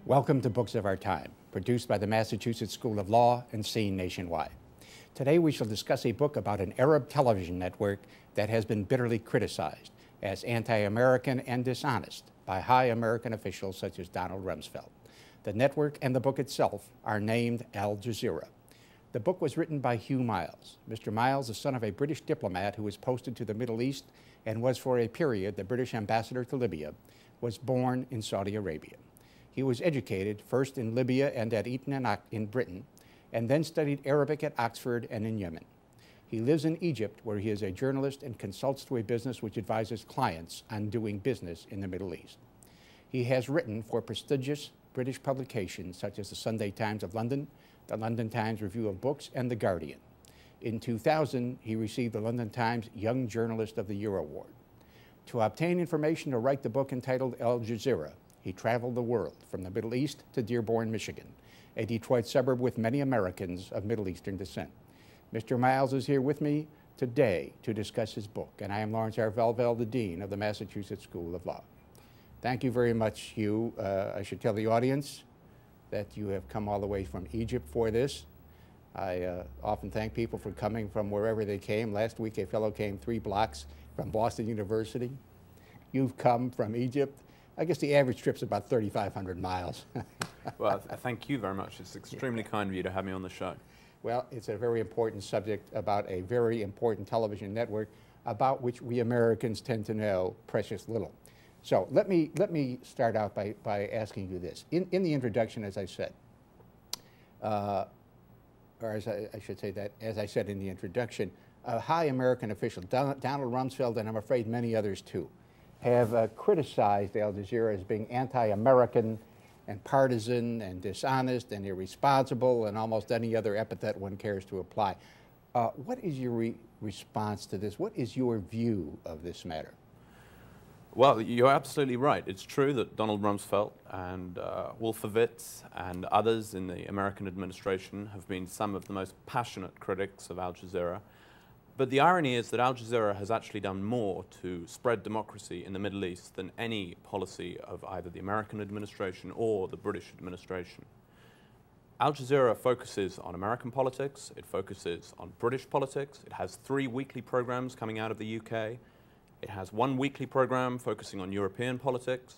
Welcome to Books of Our Time, produced by the Massachusetts School of Law and seen nationwide. Today we shall discuss a book about an Arab television network that has been bitterly criticized as anti-American and dishonest by high American officials such as Donald Rumsfeld. The network and the book itself are named Al-Jazeera. The book was written by Hugh Miles. Mr. Miles, the son of a British diplomat who was posted to the Middle East and was for a period the British ambassador to Libya, was born in Saudi Arabia. He was educated first in Libya and at Eton in Britain, and then studied Arabic at Oxford and in Yemen. He lives in Egypt, where he is a journalist and consults to a business which advises clients on doing business in the Middle East. He has written for prestigious British publications such as the Sunday Times of London, the London Times Review of Books, and The Guardian. In 2000, he received the London Times Young Journalist of the Year Award. To obtain information to write the book entitled Al-Jazeera, he traveled the world from the Middle East to Dearborn, Michigan, a Detroit suburb with many Americans of Middle Eastern descent. Mr. Miles is here with me today to discuss his book, and I am Lawrence R. Velvel, the Dean of the Massachusetts School of Law. Thank you very much, Hugh. I should tell the audience that you have come all the way from Egypt for this. I often thank people for coming from wherever they came. Last week, a fellow came 3 blocks from Boston University. You've come from Egypt. I guess the average trip's about 3,500 miles. Well, thank you very much. It's extremely kind of you to have me on the show. Well, it's a very important subject about a very important television network about which we Americans tend to know precious little. So let me start out by asking you this. In the introduction, as I said, or as I should say that, as I said in the introduction, a high American official, Donald Rumsfeld, and I'm afraid many others too, have criticized Al Jazeera as being anti-American and partisan and dishonest and irresponsible and almost any other epithet one cares to apply. What is your response to this? What is your view of this matter? Well, you're absolutely right. It's true that Donald Rumsfeld and Wolfowitz and others in the American administration have been some of the most passionate critics of Al Jazeera. But the irony is that Al Jazeera has actually done more to spread democracy in the Middle East than any policy of either the American administration or the British administration. Al Jazeera focuses on American politics, it focuses on British politics, it has 3 weekly programs coming out of the UK, it has 1 weekly program focusing on European politics,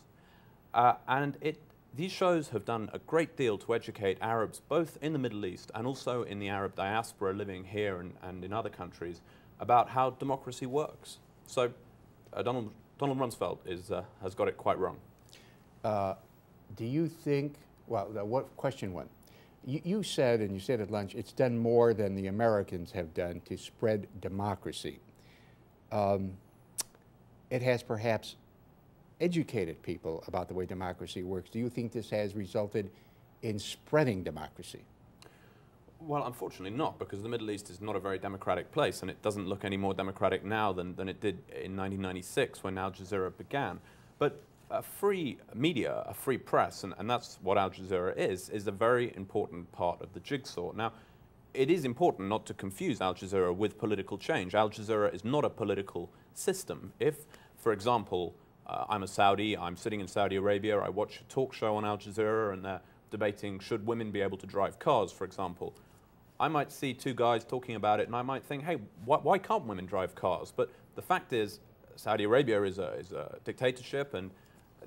these shows have done a great deal to educate Arabs both in the Middle East and also in the Arab diaspora living here and in other countries about how democracy works. So Donald Rumsfeld has got it quite wrong. Do you think, well, what question one? You said, and you said at lunch, it's done more than the Americans have done to spread democracy. It has perhaps educated people about the way democracy works. Do you think this has resulted in spreading democracy? Well, unfortunately not, because the Middle East is not a very democratic place, and it doesn't look any more democratic now than it did in 1996 when Al Jazeera began. But a free media, a free press, and that's what Al Jazeera is a very important part of the jigsaw. Now, it is important not to confuse Al Jazeera with political change. Al Jazeera is not a political system. If, for example, I'm a Saudi, I'm sitting in Saudi Arabia, I watch a talk show on Al Jazeera and they're debating should women be able to drive cars, for example. I might see 2 guys talking about it and I might think, hey, why can't women drive cars? But the fact is, Saudi Arabia is a dictatorship and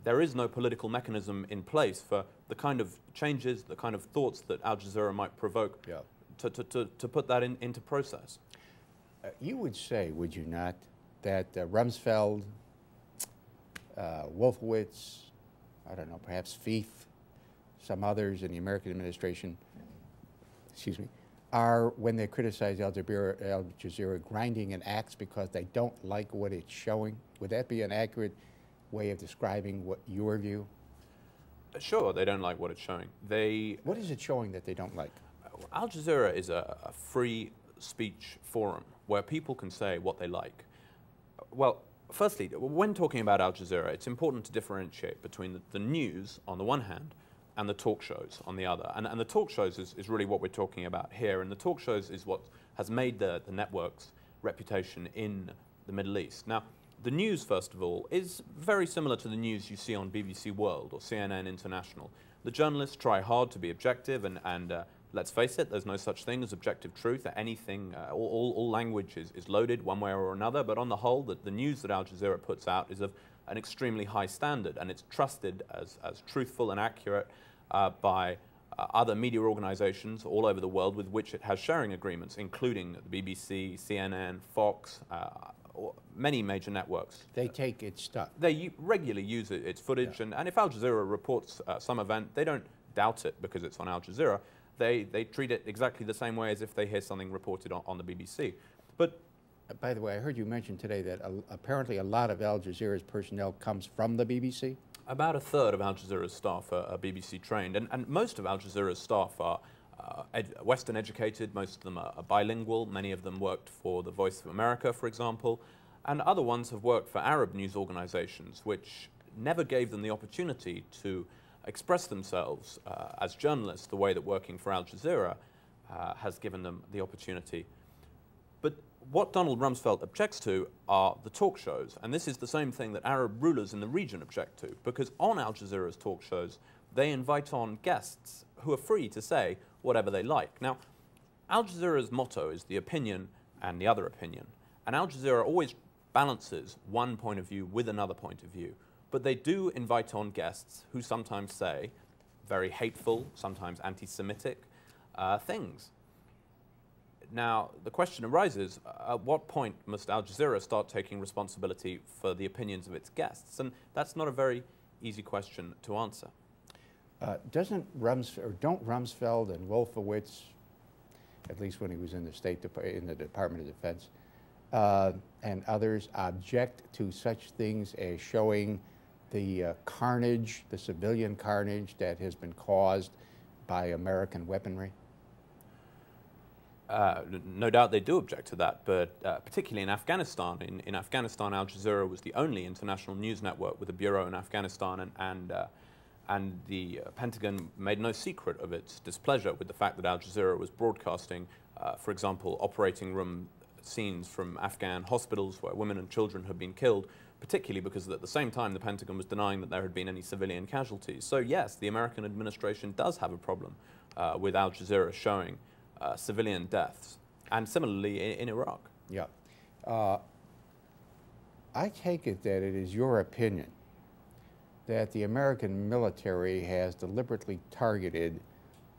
there is no political mechanism in place for the kind of changes, the kind of thoughts that Al Jazeera might provoke to put that into process. You would say, would you not, that Rumsfeld, Wolfowitz, I don't know, perhaps Fief, some others in the American administration, excuse me, are, when they criticize Al Jazeera, grinding an axe because they don't like what it's showing? Would that be an accurate way of describing what your view? Sure, they don't like what it's showing. What is it showing that they don't like? Al Jazeera is a free speech forum where people can say what they like. Well, firstly, when talking about Al Jazeera, it's important to differentiate between the news on the one hand and the talk shows on the other. And the talk shows is really what we're talking about here. And the talk shows is what has made the network's reputation in the Middle East. Now, the news, first of all, is very similar to the news you see on BBC World or CNN International. The journalists try hard to be objective, and let's face it, there's no such thing as objective truth. Anything, all language is loaded one way or another, but on the whole, the news that Al Jazeera puts out is of an extremely high standard, and it's trusted as truthful and accurate by other media organizations all over the world with which it has sharing agreements, including the BBC, CNN, Fox, many major networks. They take its stuff. They regularly use its footage, Yeah. and if Al Jazeera reports some event, they don't doubt it because it's on Al Jazeera. They treat it exactly the same way as if they hear something reported on the BBC. But by the way, I heard you mention today that apparently a lot of Al Jazeera's personnel comes from the BBC? about a third of Al Jazeera's staff are BBC trained, and most of Al Jazeera's staff are Western educated. Most of them are bilingual. Many of them worked for the Voice of America, for example, and other ones have worked for Arab news organizations, which never gave them the opportunity to express themselves as journalists the way that working for Al Jazeera has given them the opportunity. But what Donald Rumsfeld objects to are the talk shows, and this is the same thing that Arab rulers in the region object to, because on Al Jazeera's talk shows, they invite on guests who are free to say whatever they like. Now, Al Jazeera's motto is the opinion and the other opinion, and Al Jazeera always balances one point of view with another point of view, but they do invite on guests who sometimes say very hateful, sometimes anti-Semitic things. Now, the question arises, at what point must Al Jazeera start taking responsibility for the opinions of its guests? And that's not a very easy question to answer. Don't Rumsfeld and Wolfowitz, at least when he was in the Department of Defense, and others object to such things as showing the carnage, the civilian carnage that has been caused by American weaponry? No doubt they do object to that, but particularly in Afghanistan. In Afghanistan, Al Jazeera was the only international news network with a bureau in Afghanistan, and the Pentagon made no secret of its displeasure with the fact that Al Jazeera was broadcasting, for example, operating room scenes from Afghan hospitals where women and children had been killed, particularly because at the same time the Pentagon was denying that there had been any civilian casualties. So yes, the American administration does have a problem with Al Jazeera showing civilian deaths, and similarly in Iraq. Yeah. I take it that it is your opinion that the American military has deliberately targeted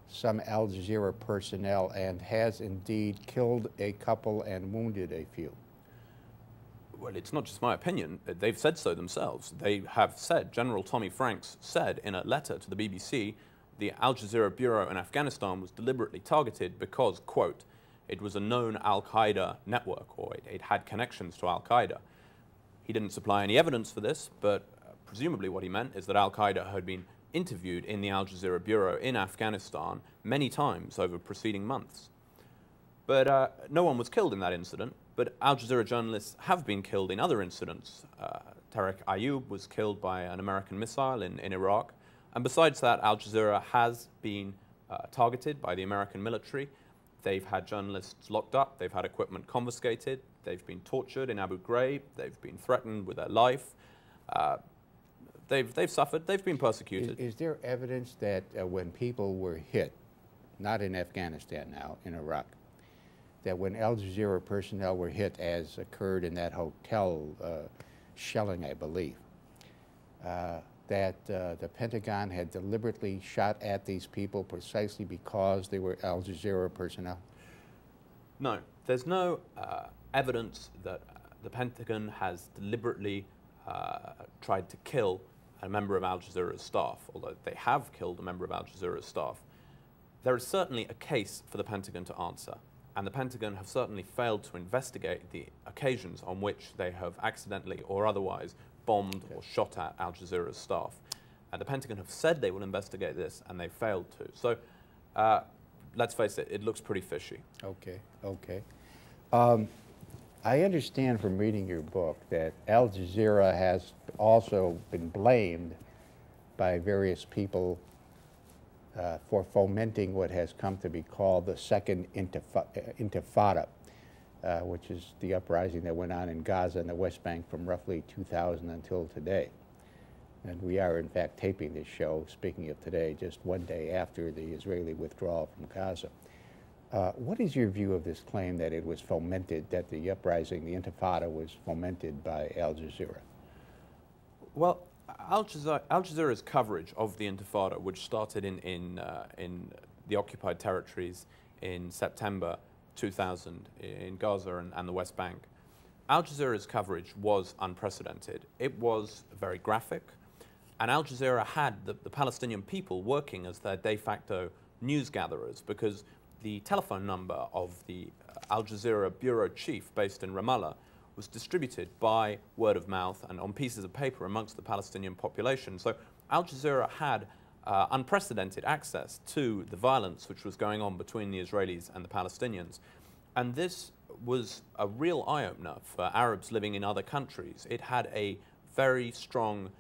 some Al Jazeera personnel and has indeed killed a couple and wounded a few. Well, it's not just my opinion. They've said so themselves. They have said, General Tommy Franks said in a letter to the BBC, the Al Jazeera bureau in Afghanistan was deliberately targeted because, quote, it was a known Al-Qaeda network, or it had connections to Al-Qaeda. He didn't supply any evidence for this, but presumably what he meant is that Al-Qaeda had been interviewed in the Al Jazeera bureau in Afghanistan many times over preceding months. But no one was killed in that incident, but Al Jazeera journalists have been killed in other incidents. Tariq Ayoub was killed by an American missile in Iraq. And besides that, Al Jazeera has been targeted by the American military. They've had journalists locked up, they've had equipment confiscated, they've been tortured in Abu Ghraib, they've been threatened with their life. They've suffered, they've been persecuted. Is there evidence that when people were hit, not in Afghanistan now, in Iraq, that when Al Jazeera personnel were hit, as occurred in that hotel shelling, I believe, that the Pentagon had deliberately shot at these people precisely because they were Al Jazeera personnel? No, there's no evidence that the Pentagon has deliberately tried to kill a member of Al Jazeera's staff, although they have killed a member of Al Jazeera's staff. There is certainly a case for the Pentagon to answer, and the Pentagon have certainly failed to investigate the occasions on which they have accidentally or otherwise bombed or shot at Al Jazeera's staff. And the Pentagon have said they will investigate this, and they failed to. So let's face it, it looks pretty fishy. Okay, okay. I understand from reading your book that Al Jazeera has also been blamed by various people for fomenting what has come to be called the Second Intifada, which is the uprising that went on in Gaza and the West Bank from roughly 2000 until today. And we are, in fact, taping this show, speaking of today, just one day after the Israeli withdrawal from Gaza. What is your view of this claim that it was fomented, that the uprising, the Intifada, was fomented by Al Jazeera? Well, Al Jazeera's coverage of the Intifada, which started in the occupied territories in September 2000 in Gaza and the West Bank, Al Jazeera's coverage was unprecedented. It was very graphic, and Al Jazeera had the Palestinian people working as their de facto news gatherers, because the telephone number of the Al Jazeera bureau chief based in Ramallah was distributed by word of mouth and on pieces of paper amongst the Palestinian population. So Al Jazeera had unprecedented access to the violence which was going on between the Israelis and the Palestinians. And this was a real eye-opener for Arabs living in other countries. It had a very strong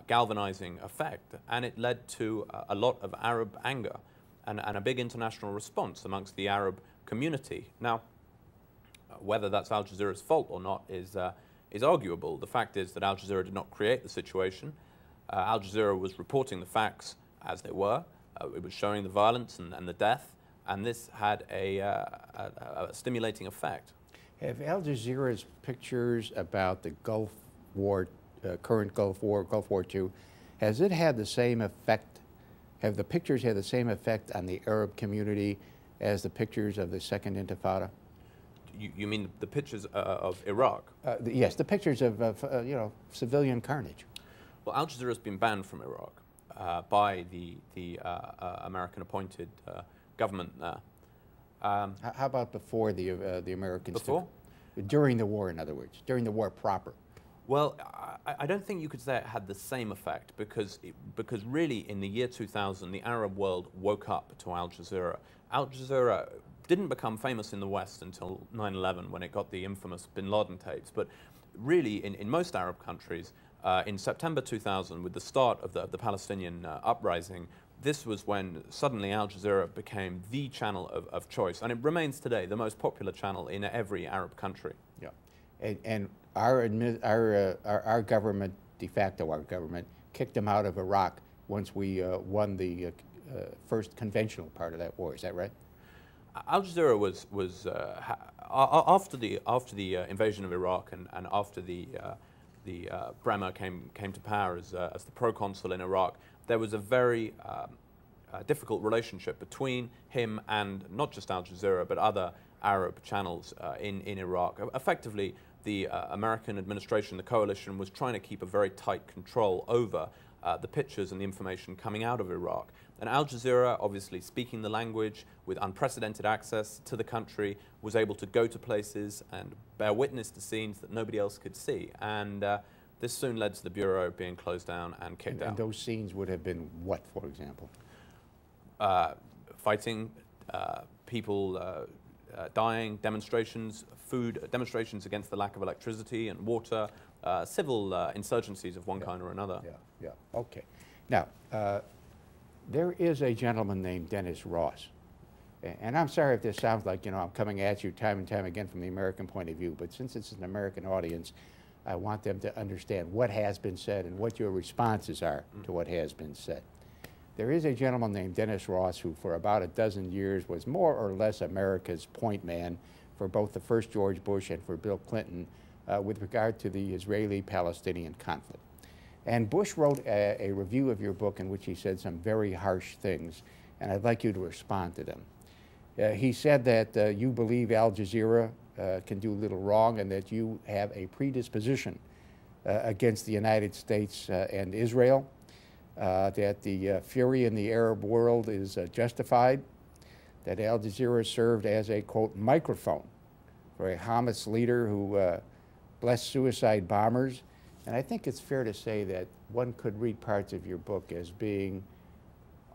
galvanizing effect, and it led to a lot of Arab anger and a big international response amongst the Arab community. Now, whether that's Al Jazeera's fault or not is arguable. The fact is that Al Jazeera did not create the situation. Al Jazeera was reporting the facts as they were. It was showing the violence and the death, and this had a stimulating effect. Have Al Jazeera's pictures about the Gulf War, current Gulf War, Gulf War II, has it had the same effect? Have the pictures had the same effect on the Arab community as the pictures of the Second Intifada? You mean the pictures of Iraq? Yes, the pictures of you know, civilian carnage. Well, Al Jazeera has been banned from Iraq by the American-appointed government there. How about before the Americans? Before? During the war, in other words, during the war proper. Well, I don't think you could say it had the same effect, because really in the year 2000, the Arab world woke up to Al Jazeera. Al Jazeera didn't become famous in the West until 9/11, when it got the infamous bin Laden tapes. But really, in most Arab countries, in September 2000, with the start of the Palestinian uprising, this was when suddenly Al Jazeera became the channel of choice. And it remains today the most popular channel in every Arab country. Yeah. And our government, de facto our government, kicked them out of Iraq once we won the first conventional part of that war. Is that right? Al Jazeera was after the invasion of Iraq and after the Bremer came to power as the proconsul in Iraq. There was a very difficult relationship between him and not just Al Jazeera but other Arab channels in Iraq. Effectively, the American administration, the coalition, was trying to keep a very tight control over the pictures and the information coming out of Iraq. And Al Jazeera, obviously speaking the language with unprecedented access to the country, was able to go to places and bear witness to scenes that nobody else could see. And this soon led to the bureau being closed down and kicked out. And those scenes would have been what, for example? Fighting, people dying, demonstrations, demonstrations against the lack of electricity and water, civil insurgencies of one kind or another. Yeah, okay. Now, there is a gentleman named Dennis Ross. And I'm sorry if this sounds like, you know, I'm coming at you time and time again from the American point of view, but since it's an American audience, I want them to understand what has been said and what your responses are to what has been said. There is a gentleman named Dennis Ross who for about a dozen years was more or less America's point man for both the first George Bush and for Bill Clinton with regard to the Israeli-Palestinian conflict. And Bush wrote a review of your book in which he said some very harsh things, and I'd like you to respond to them. He said that you believe Al Jazeera can do little wrong and that you have a predisposition against the United States and Israel, that the fury in the Arab world is justified, that Al Jazeera served as a, quote, microphone for a Hamas leader who blessed suicide bombers. And I think it's fair to say that one could read parts of your book as being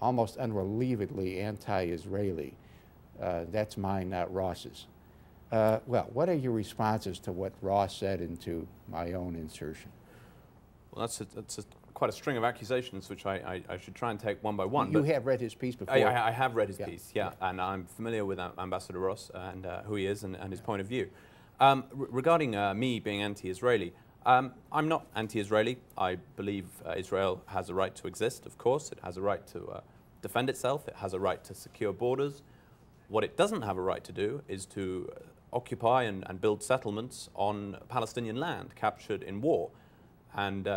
almost unrelievedly anti-Israeli. That's mine, not Ross's. Well, what are your responses to what Ross said and to my own insertion? Well, that's quite a string of accusations, which I should try and take one by one. You have read his piece before? I have read his piece, yeah, and I'm familiar with Ambassador Ross and who he is and his point of view. Regarding me being anti-Israeli, I'm not anti-Israeli. I believe Israel has a right to exist, of course. It has a right to defend itself. It has a right to secure borders. What it doesn't have a right to do is to occupy and build settlements on Palestinian land captured in war. And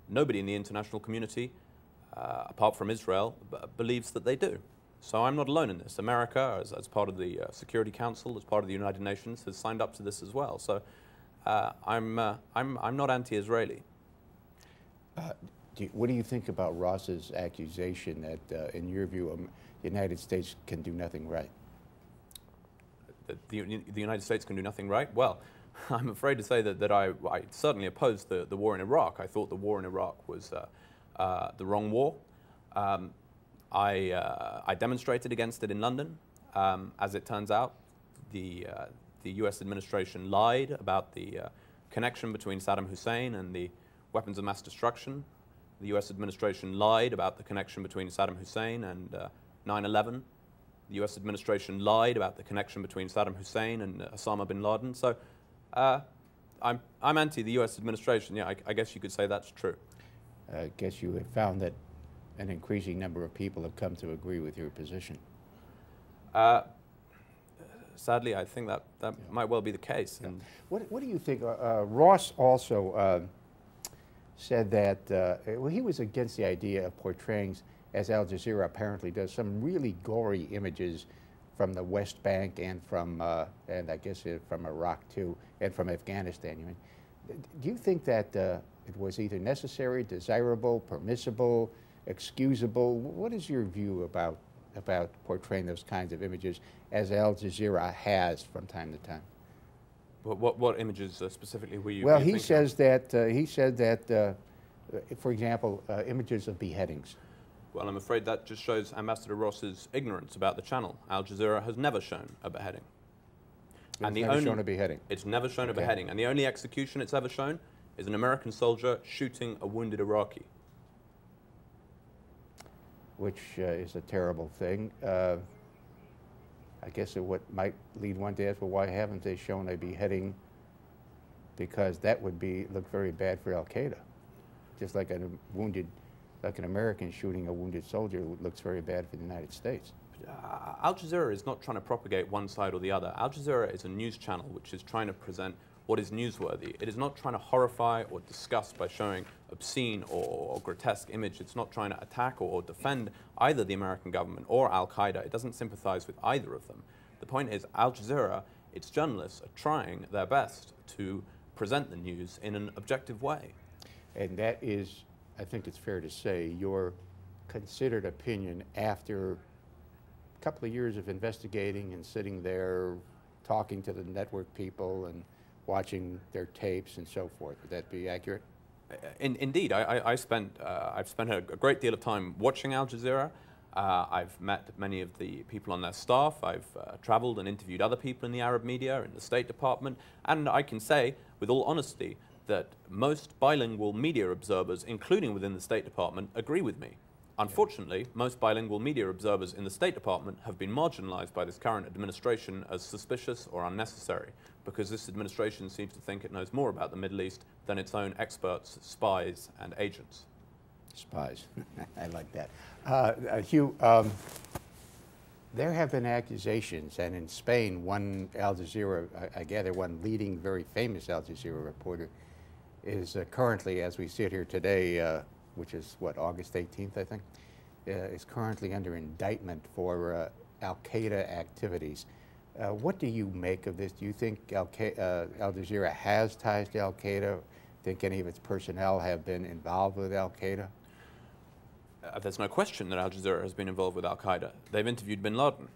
nobody in the international community, apart from Israel, believes that they do. So I'm not alone in this. America, as part of the Security Council, as part of the United Nations, has signed up to this as well. So I'm not anti-Israeli. What do you think about Ross's accusation that, in your view, the United States can do nothing right? The United States can do nothing right? Well, I'm afraid to say that I certainly opposed the war in Iraq. I thought the war in Iraq was the wrong war. I demonstrated against it in London. As it turns out, the US administration lied about the connection between Saddam Hussein and the weapons of mass destruction. The US administration lied about the connection between Saddam Hussein and 9/11. The US administration lied about the connection between Saddam Hussein and Osama bin Laden. So I'm anti the US administration. Yeah, I guess you could say that's true. I guess you have found that an increasing number of people have come to agree with your position. Sadly, I think that might well be the case. Yeah. What do you think? Ross also said that well, he was against the idea of portraying, as Al Jazeera apparently does, some really gory images from the West Bank and from, and I guess from Iraq too, and from Afghanistan. You mean, do you think that it was either necessary, desirable, permissible, excusable? What is your view about portraying those kinds of images, as Al Jazeera has from time to time? What images specifically were you? Well, he says that he said that, for example, images of beheadings. Well, I'm afraid that just shows Ambassador Ross's ignorance about the channel. Al Jazeera has never shown a beheading. It's never shown a beheading. It's never shown a beheading, and the only execution it's ever shown is an American soldier shooting a wounded Iraqi. Which is a terrible thing. I guess what might lead one to ask, well, why haven't they shown a beheading? Because that would look very bad for Al-Qaeda. Just like an American shooting a wounded soldier looks very bad for the United States. Al Jazeera is not trying to propagate one side or the other. Al Jazeera is a news channel which is trying to present what is newsworthy. It is not trying to horrify or disgust by showing obscene or grotesque image. It's not trying to attack or defend either the American government or Al-Qaeda. It doesn't sympathize with either of them. The point is, Al Jazeera, its journalists are trying their best to present the news in an objective way. And that is, I think it's fair to say, your considered opinion after a couple of years of investigating and sitting there talking to the network people and watching their tapes and so forth. Would that be accurate? Indeed, I've spent a great deal of time watching Al Jazeera. I've met many of the people on their staff. I've traveled and interviewed other people in the Arab media, in the State Department, and I can say, with all honesty, that most bilingual media observers, including within the State Department, agree with me. Unfortunately, most bilingual media observers in the State Department have been marginalized by this current administration as suspicious or unnecessary, because this administration seems to think it knows more about the Middle East than its own experts, spies, and agents. Spies. I like that. Hugh, there have been accusations, and in Spain, one Al Jazeera, I gather one leading, very famous Al Jazeera reporter, is currently, as we sit here today, which is, what, August 18th, I think, is currently under indictment for Al-Qaeda activities. What do you make of this? Do you think Al Jazeera has ties to Al-Qaeda? Think any of its personnel have been involved with Al-Qaeda? There's no question that Al Jazeera has been involved with Al-Qaeda. They've interviewed bin Laden.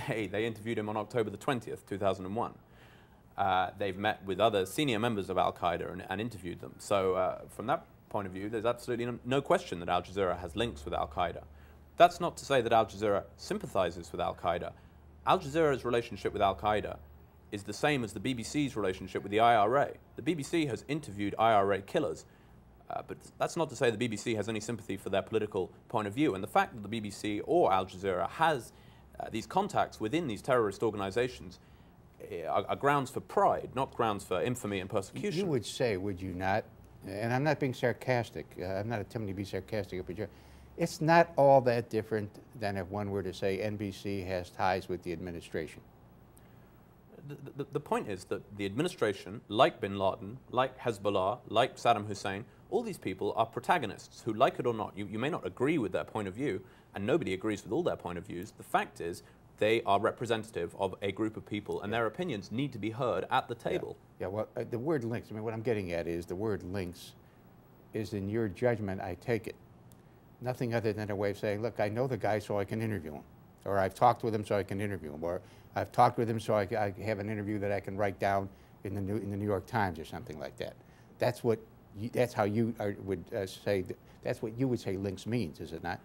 They interviewed him on October the 20th, 2001. They've met with other senior members of Al-Qaeda and interviewed them. So from that point of view, there's absolutely no question that Al Jazeera has links with Al-Qaeda. That's not to say that Al Jazeera sympathizes with Al-Qaeda. Al Jazeera's relationship with Al-Qaeda is the same as the BBC's relationship with the IRA. The BBC has interviewed IRA killers, but that's not to say the BBC has any sympathy for their political point of view. And the fact that the BBC or Al Jazeera has these contacts within these terrorist organizations are grounds for pride, not grounds for infamy and persecution. You would say, would you not, and I'm not being sarcastic, I'm not attempting to be sarcastic, but it's not all that different than if one were to say NBC has ties with the administration. The point is that the administration, like bin Laden, like Hezbollah, like Saddam Hussein, all these people are protagonists who, like it or not, you may not agree with their point of view, and nobody agrees with all their point of views. The fact is, they are representative of a group of people, and their opinions need to be heard at the table. Yeah, well, the word links, I mean, what I'm getting at is the word links is, in your judgment, I take it, nothing other than a way of saying, look, I know the guy so I can interview him, or I've talked with him so I can interview him, or I've talked with him so I have an interview that I can write down in the New York Times or something like that. That's what, that's how you would say, that's what you would say links means, is it not?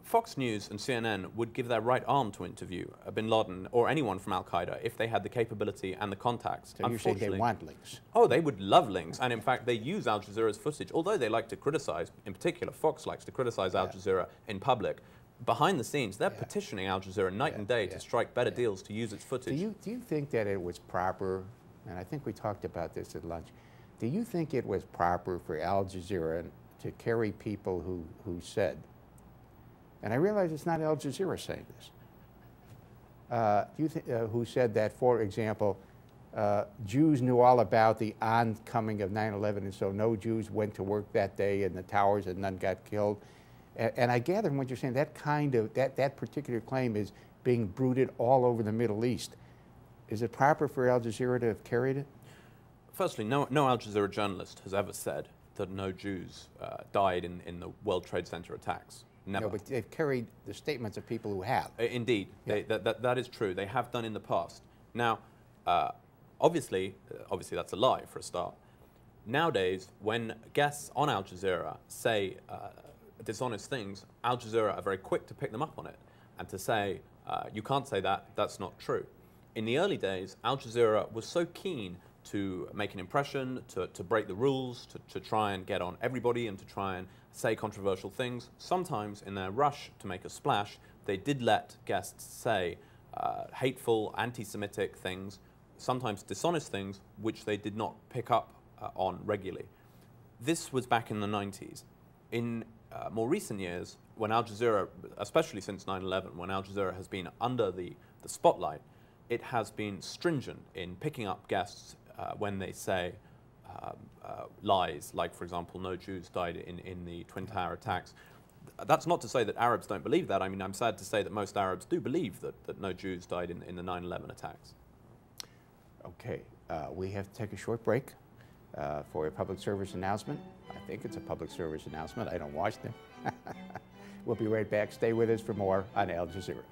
Fox News and CNN would give their right arm to interview bin Laden or anyone from Al-Qaeda if they had the capability and the contacts. So you say they want links? Oh, they would love links, and in fact they use Al Jazeera's footage, although they like to criticize, in particular Fox likes to criticize Al Jazeera in public. Behind the scenes, they're petitioning Al Jazeera night and day to strike better deals to use its footage. Do you think that it was proper, and I think we talked about this at lunch, do you think it was proper for Al Jazeera to carry people who said, and I realize it's not Al Jazeera saying this, who said that, for example, Jews knew all about the oncoming of 9/11, and so no Jews went to work that day in the towers and none got killed. And I gather from what you're saying, that that particular claim is being bruited all over the Middle East. Is it proper for Al Jazeera to have carried it? Firstly, no Al Jazeera journalist has ever said that no Jews died in the World Trade Center attacks. Never. No, but they've carried the statements of people who have. Indeed, that is true. They have done in the past. Now, obviously that's a lie for a start. Nowadays, when guests on Al Jazeera say dishonest things, Al Jazeera are very quick to pick them up on it and to say, you can't say that, that's not true. In the early days, Al Jazeera was so keen to make an impression, to break the rules, to try and get on everybody and to try and say controversial things. Sometimes in their rush to make a splash, they did let guests say hateful, anti-Semitic things, sometimes dishonest things, which they did not pick up on regularly. This was back in the 90s. In more recent years, when Al Jazeera, especially since 9/11, when Al Jazeera has been under the spotlight, it has been stringent in picking up guests when they say lies, like, for example, no Jews died in the Twin Tower attacks. That's not to say that Arabs don't believe that. I mean, I'm sad to say that most Arabs do believe that no Jews died in the 9/11 attacks. Okay, we have to take a short break for a public service announcement. I think it's a public service announcement. I don't watch them. We'll be right back. Stay with us for more on Al Jazeera.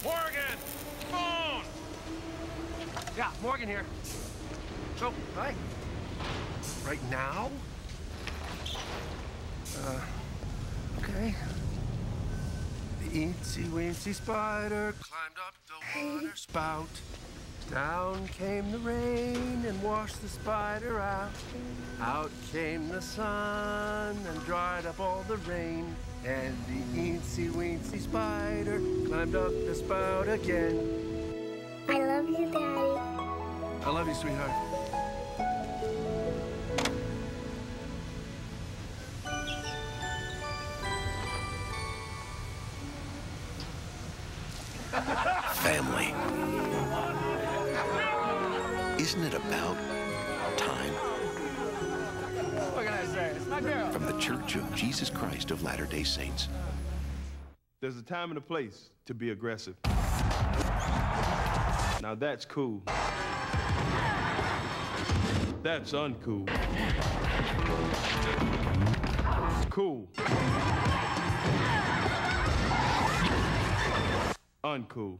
Morgan! Phone! Yeah, Morgan here. So, hi. Right now? Okay. The eensy-weensy spider climbed up the water spout. Down came the rain and washed the spider out. Out came the sun and dried up all the rain. And the eensy-weensy spider climbed up the spout again. I love you, Daddy. I love you, sweetheart. Family. Isn't it about time? What can I say? It's my girl. From the Church of Jesus Christ of Latter-day Saints. There's a time and a place to be aggressive. Now that's cool. That's uncool. Cool. Uncool.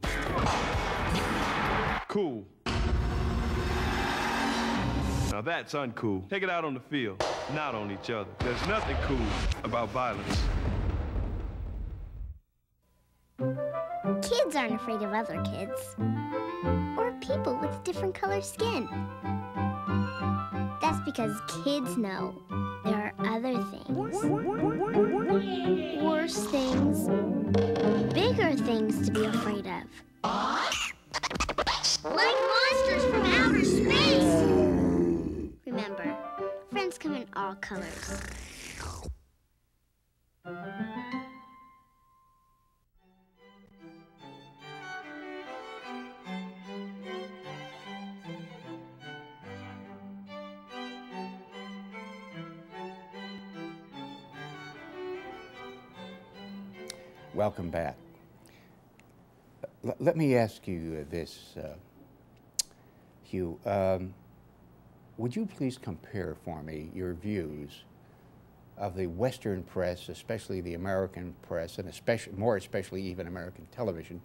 Cool. Now that's uncool. Take it out on the field, not on each other. There's nothing cool about violence. Kids aren't afraid of other kids. Or people with different color skin. That's because kids know there are other things. Worse things. Bigger things to be afraid of. Like monsters from outer space! Remember, friends come in all colors. Welcome back. Let me ask you this, Hugh. Would you please compare for me your views of the Western press, especially the American press, and more especially even American television,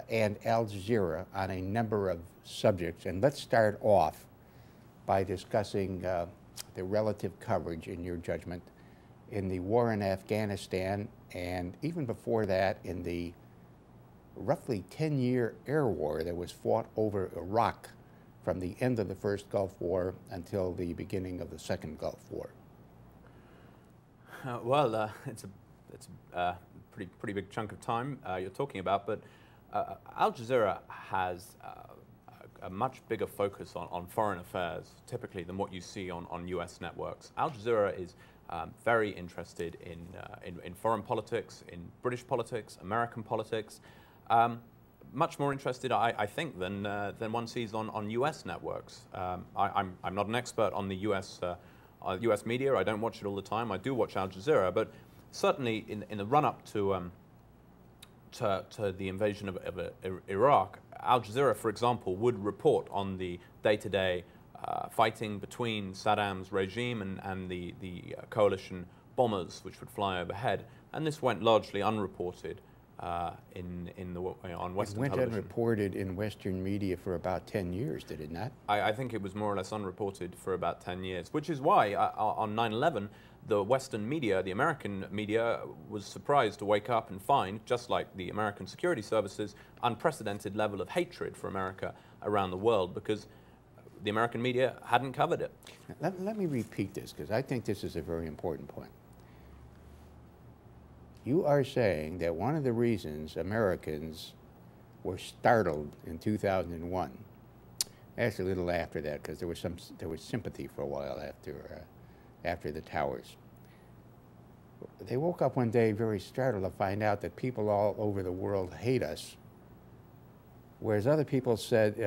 and Al Jazeera on a number of subjects? And let's start off by discussing the relative coverage, in your judgment, in the war in Afghanistan, and even before that, in the roughly 10-year air war that was fought over Iraq from the end of the first Gulf War until the beginning of the second Gulf War. It's a pretty big chunk of time you're talking about, but Al Jazeera has a much bigger focus on foreign affairs, typically, than what you see on US networks. Al Jazeera is very interested in foreign politics, in British politics, American politics, much more interested, I think, than one sees on US networks. I'm not an expert on the US media. I don't watch it all the time. I do watch Al Jazeera, but certainly in the run-up to the invasion of Iraq, Al Jazeera, for example, would report on the day-to-day fighting between Saddam's regime and the coalition bombers which would fly overhead, and this went largely unreported on Western television. It went unreported in Western media for about 10 years, did it not? I think it was more or less unreported for about 10 years, which is why on 9/11, the Western media, the American media, was surprised to wake up and find, just like the American security services, unprecedented level of hatred for America around the world, because the American media hadn't covered it. Let me repeat this, because I think this is a very important point. You are saying that one of the reasons Americans were startled in 2001, actually a little after that, because there was sympathy for a while after the towers. They woke up one day very startled to find out that people all over the world hate us, whereas other people said,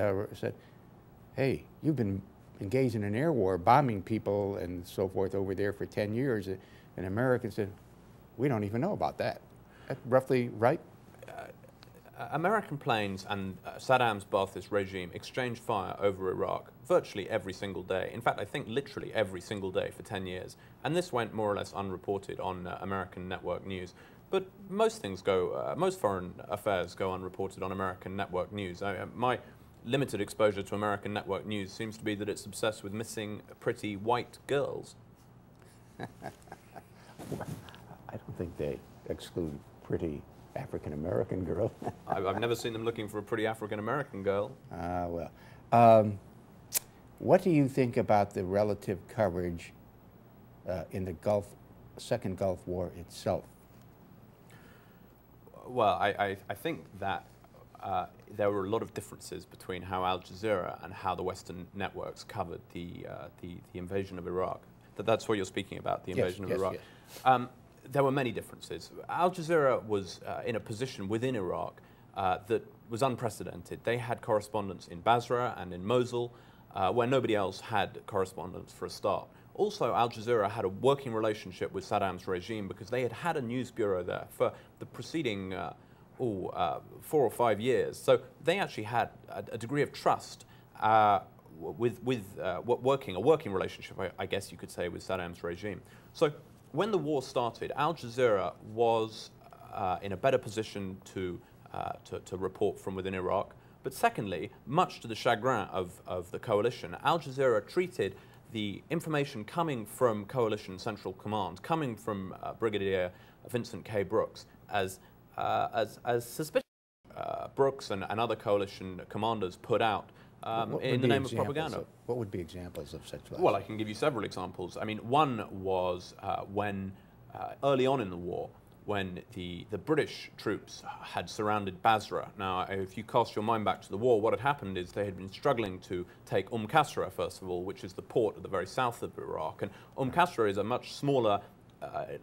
hey, you've been engaged in an air war, bombing people and so forth over there for 10 years, and Americans said, we don't even know about that. That's roughly right? American planes and Saddam's Ba'athist regime exchanged fire over Iraq virtually every single day. In fact, I think literally every single day for 10 years. And this went more or less unreported on American network news. But most things most foreign affairs go unreported on American network news. My limited exposure to American network news seems to be that it's obsessed with missing pretty white girls. I don't think they exclude pretty African-American girl. I've never seen them looking for a pretty African-American girl. What do you think about the relative coverage in the second Gulf War itself? Well, I think that there were a lot of differences between how Al Jazeera and how the Western networks covered the invasion of Iraq. That's what you're speaking about, the invasion of Iraq. Yes. There were many differences. Al Jazeera was in a position within Iraq that was unprecedented. They had correspondents in Basra and in Mosul, where nobody else had correspondents for a start. Also, Al Jazeera had a working relationship with Saddam's regime because they had had a news bureau there for the preceding 4 or 5 years. So they actually had a degree of trust with a working relationship, I guess you could say, with Saddam's regime. So when the war started, Al Jazeera was in a better position to report from within Iraq. But secondly, much to the chagrin of the coalition, Al Jazeera treated the information coming from coalition central command, coming from Brigadier Vincent K. Brooks, as as suspicious. Brooks and other coalition commanders put out in the name of propaganda. What would be examples of such lies? Well, I can give you several examples. I mean, one was when early on in the war, when the British troops had surrounded Basra. Now, if you cast your mind back to the war, what had happened is they had been struggling to take Qasra, first of all, which is the port at the very south of Iraq. And Qasra is a much smaller,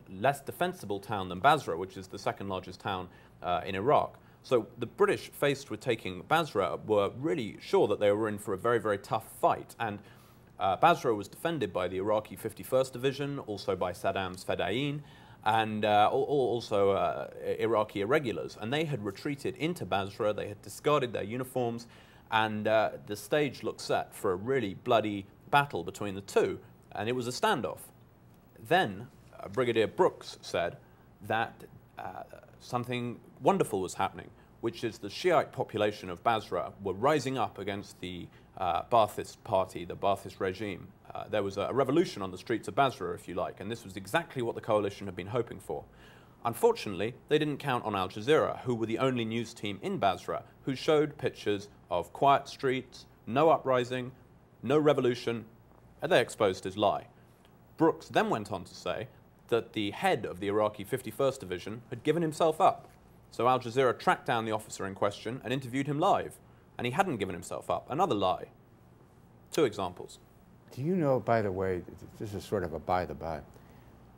less defensible town than Basra, which is the second largest town in Iraq. So the British, faced with taking Basra, were really sure that they were in for a very, very tough fight. And Basra was defended by the Iraqi 51st Division, also by Saddam's Fedayeen, and also Iraqi irregulars. And they had retreated into Basra, they had discarded their uniforms, and the stage looked set for a really bloody battle between the two, and it was a standoff. Then Brigadier Brooks said that something wonderful was happening, which is the Shiite population of Basra were rising up against the Ba'athist party, the Ba'athist regime. There was a revolution on the streets of Basra, if you like, and this was exactly what the coalition had been hoping for. Unfortunately, they didn't count on Al Jazeera, who were the only news team in Basra, who showed pictures of quiet streets, no uprising, no revolution, and they exposed his lie. Brooks then went on to say that the head of the Iraqi 51st Division had given himself up. So Al Jazeera tracked down the officer in question and interviewed him live, and he hadn't given himself up. Another lie. Two examples. Do you know, by the way, this is sort of a by-the-by,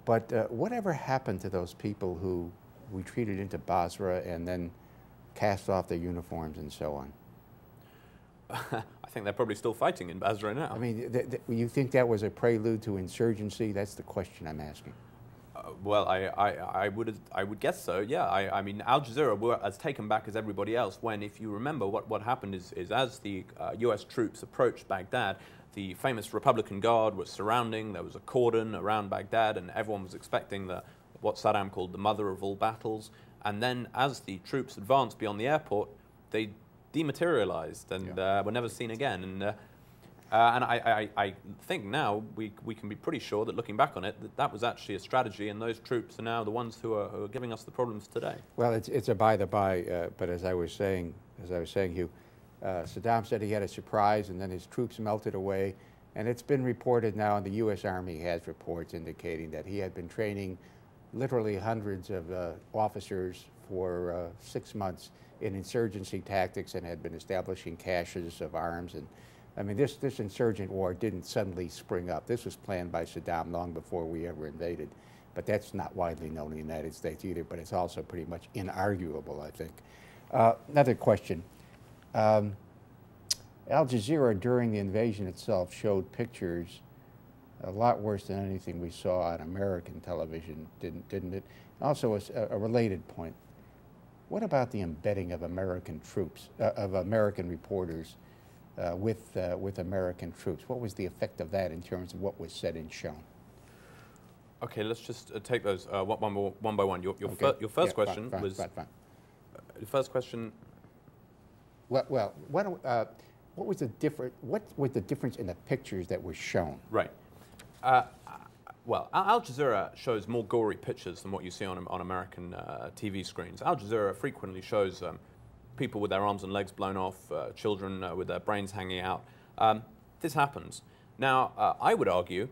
but whatever happened to those people who retreated into Basra and then cast off their uniforms and so on? I think they're probably still fighting in Basra now. I mean, you think that was a prelude to insurgency? That's the question I'm asking. Well, I would guess so, yeah. I mean, Al Jazeera were as taken back as everybody else when, if you remember, what happened is as the US troops approached Baghdad, the famous Republican Guard was surrounding, there was a cordon around Baghdad, and everyone was expecting what Saddam called the mother of all battles. And then as the troops advanced beyond the airport, they dematerialized and were never seen again. And I think now we can be pretty sure that, looking back on it, that was actually a strategy, and those troops are now the ones who are giving us the problems today. Well, it's a by-the-by, but as I was saying, Hugh, Saddam said he had a surprise, and then his troops melted away, and it's been reported now, and the U.S. Army has reports indicating that he had been training literally hundreds of officers for 6 months in insurgency tactics and had been establishing caches of arms. And I mean, this insurgent war didn't suddenly spring up. This was planned by Saddam long before we ever invaded. But that's not widely known in the United States either, but it's also pretty much inarguable, I think. Another question. Al Jazeera, during the invasion itself, showed pictures a lot worse than anything we saw on American television, didn't it? Also, a related point. What about the embedding of American troops, of American reporters with American troops? What was the effect of that in terms of what was said and shown? Okay, let's just take those one by one. Your first question was... The first question... Well, what was the difference in the pictures that were shown? Right. Well, Al Jazeera shows more gory pictures than what you see on American TV screens. Al Jazeera frequently shows people with their arms and legs blown off, children with their brains hanging out. This happens. Now, I would argue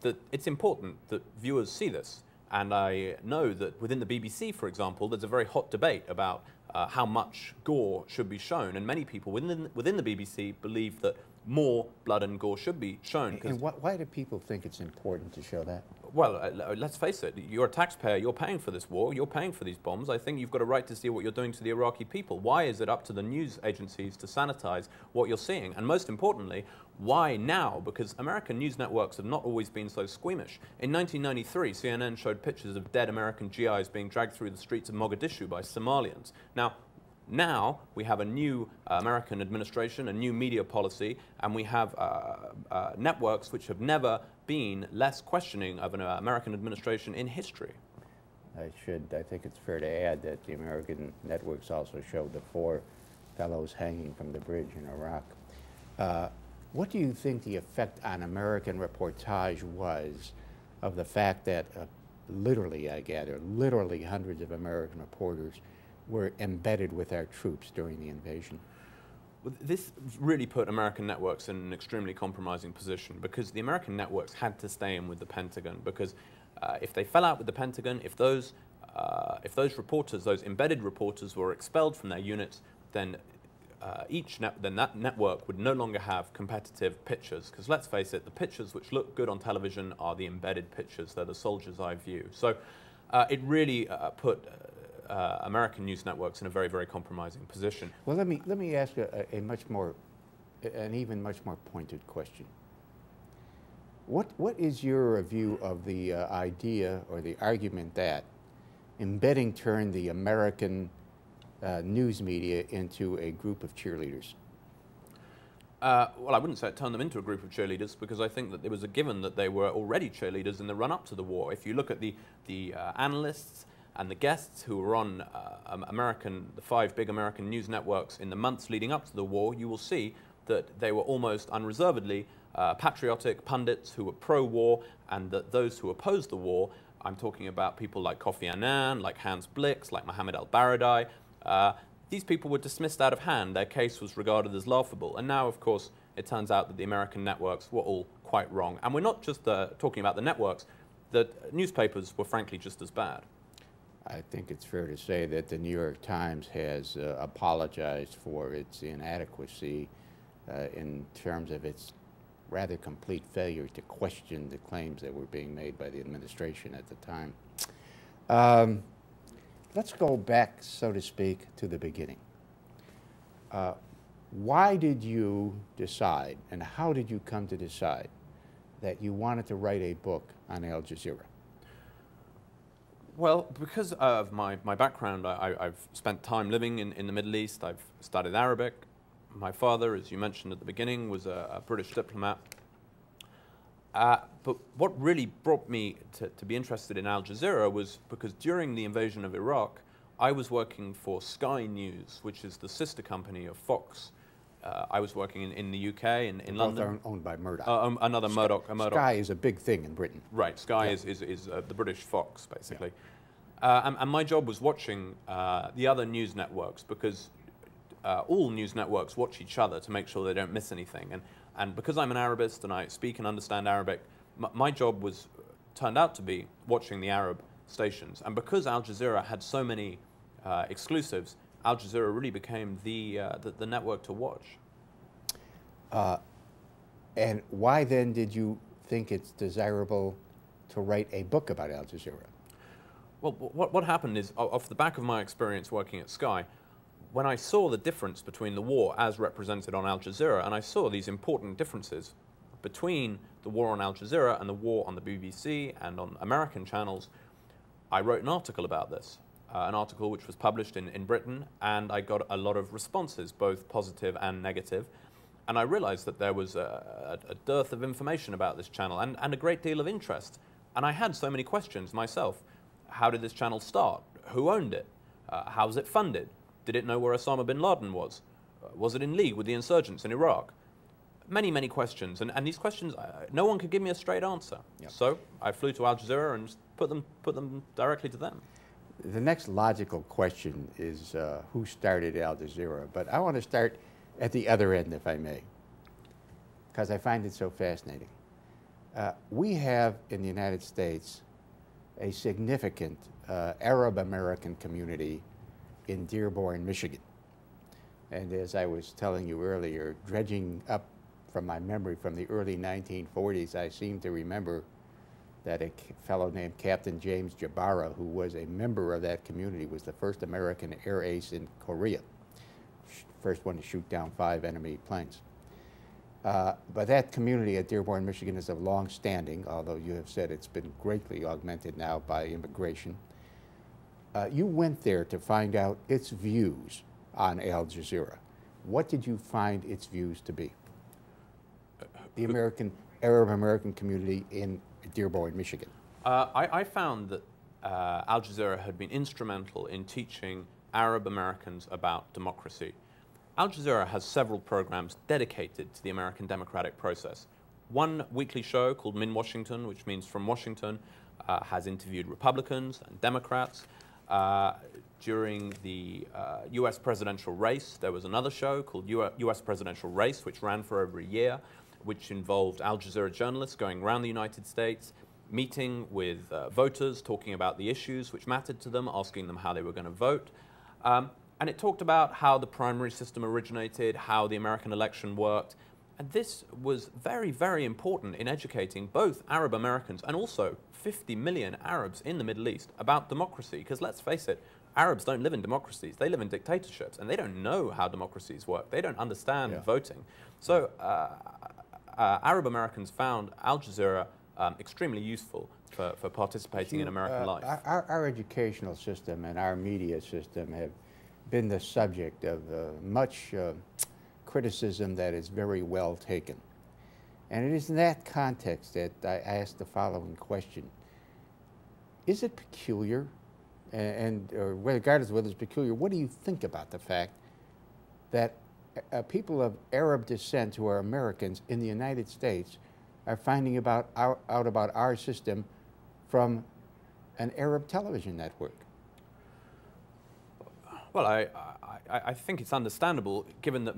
that it's important that viewers see this. And I know that within the BBC, for example, there's a very hot debate about how much gore should be shown. And many people within the BBC believe that more blood and gore should be shown. And why do people think it's important to show that? Well, let's face it, you're a taxpayer, you're paying for this war, you're paying for these bombs. I think you've got a right to see what you're doing to the Iraqi people. Why is it up to the news agencies to sanitize what you're seeing? And most importantly, why now? Because American news networks have not always been so squeamish. In 1993, CNN showed pictures of dead American GIs being dragged through the streets of Mogadishu by Somalians. Now we have a new American administration, a new media policy, and we have networks which have never been less questioning of an American administration in history. I think it's fair to add that the American networks also showed the 4 fellows hanging from the bridge in Iraq. What do you think the effect on American reportage was of the fact that literally, I gather, literally hundreds of American reporters were embedded with our troops during the invasion? Well, this really put American networks in an extremely compromising position because the American networks had to stay in with the Pentagon because if they fell out with the Pentagon, if those reporters, those embedded reporters, were expelled from their units, then that network would no longer have competitive pictures. Because let's face it, the pictures which look good on television are the embedded pictures. They're the soldier's eye view. So it really put American news networks in a very, very compromising position. Well, let me ask an even much more pointed question. What is your view of the idea or the argument that embedding turned the American news media into a group of cheerleaders? Well, I wouldn't say it turned them into a group of cheerleaders because I think that it was a given that they were already cheerleaders in the run-up to the war. If you look at the analysts and the guests who were on the 5 big American news networks in the months leading up to the war, you will see that they were almost unreservedly patriotic pundits who were pro-war, and that those who opposed the war, I'm talking about people like Kofi Annan, like Hans Blix, like Mohammed al-Baradei, these people were dismissed out of hand. Their case was regarded as laughable. And now, of course, it turns out that the American networks were all quite wrong. And we're not just talking about the networks. The newspapers were frankly just as bad. I think it's fair to say that the New York Times has apologized for its inadequacy in terms of its rather complete failure to question the claims that were being made by the administration at the time. Let's go back, so to speak, to the beginning. Why did you decide, and how did you come to decide, that you wanted to write a book on Al Jazeera? Well, because of my background, I've spent time living in the Middle East. I've studied Arabic. My father, as you mentioned at the beginning, was a British diplomat. But what really brought me to be interested in Al Jazeera was because during the invasion of Iraq, I was working for Sky News, which is the sister company of Fox. I was working in the UK, in London. Both owned by Murdoch. Another Murdoch. Sky is a big thing in Britain. Right, Sky is the British Fox, basically. Yeah. And my job was watching the other news networks because all news networks watch each other to make sure they don't miss anything. And because I'm an Arabist and I speak and understand Arabic, my job turned out to be watching the Arab stations. And because Al Jazeera had so many exclusives, Al Jazeera really became the network to watch. And why then did you think it's desirable to write a book about Al Jazeera? Well, what happened is, off the back of my experience working at Sky, when I saw the difference between the war as represented on Al Jazeera, and I saw these important differences between the war on Al Jazeera and the war on the BBC and on American channels, I wrote an article about this, an article which was published in Britain, and I got a lot of responses, both positive and negative. And I realized that there was a dearth of information about this channel and a great deal of interest. And I had so many questions myself. How did this channel start? Who owned it? How was it funded? Did it know where Osama bin Laden was? Was it in league with the insurgents in Iraq? Many, many questions. And these questions, no one could give me a straight answer. Yep. So I flew to Al Jazeera and just put them directly to them. The next logical question is who started Al Jazeera? But I want to start at the other end, if I may, because I find it so fascinating. We have in the United States a significant Arab-American community in Dearborn, Michigan. And as I was telling you earlier, dredging up from my memory from the early 1940s, I seem to remember that a fellow named Captain James Jabara, who was a member of that community, was the first American air ace in Korea, first one to shoot down 5 enemy planes. But that community at Dearborn, Michigan is of long standing, although you have said it's been greatly augmented now by immigration. You went there to find out its views on Al Jazeera. What did you find its views to be? The Arab-American community in Dearborn, Michigan. I found that Al Jazeera had been instrumental in teaching Arab Americans about democracy. Al Jazeera has several programs dedicated to the American democratic process. One weekly show called Min Washington, which means from Washington, has interviewed Republicans and Democrats. During the US presidential race, there was another show called US Presidential Race, which ran for over a year, which involved Al Jazeera journalists going around the United States, meeting with voters, talking about the issues which mattered to them, asking them how they were going to vote. And it talked about how the primary system originated, how the American election worked. And this was very, very important in educating both Arab Americans and also 50 million Arabs in the Middle East about democracy. Because let's face it, Arabs don't live in democracies. They live in dictatorships, and they don't know how democracies work. They don't understand voting. So Arab Americans found Al Jazeera extremely useful for participating in American life. Our educational system and our media system have been the subject of much criticism that is very well taken. And it is in that context that I ask the following question. Is it peculiar, or regardless of whether it's peculiar, what do you think about the fact that people of Arab descent who are Americans in the United States are finding out about our system from an Arab television network? Well, I think it's understandable, given that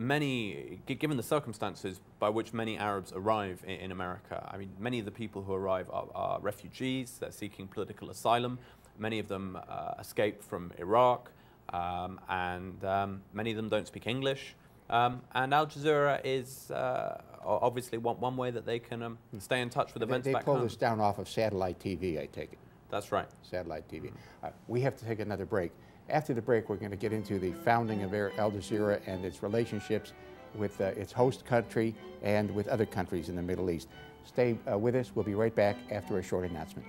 given the circumstances by which many Arabs arrive in America. I mean, many of the people who arrive are refugees. They're seeking political asylum. Many of them escaped from Iraq, and many of them don't speak English. And Al Jazeera is obviously one way that they can stay in touch with events back home. They pull this down off of satellite TV, I take it. That's right. Satellite TV. We have to take another break. After the break, we're going to get into the founding of Al Jazeera and its relationships with its host country and with other countries in the Middle East. Stay with us. We'll be right back after a short announcement.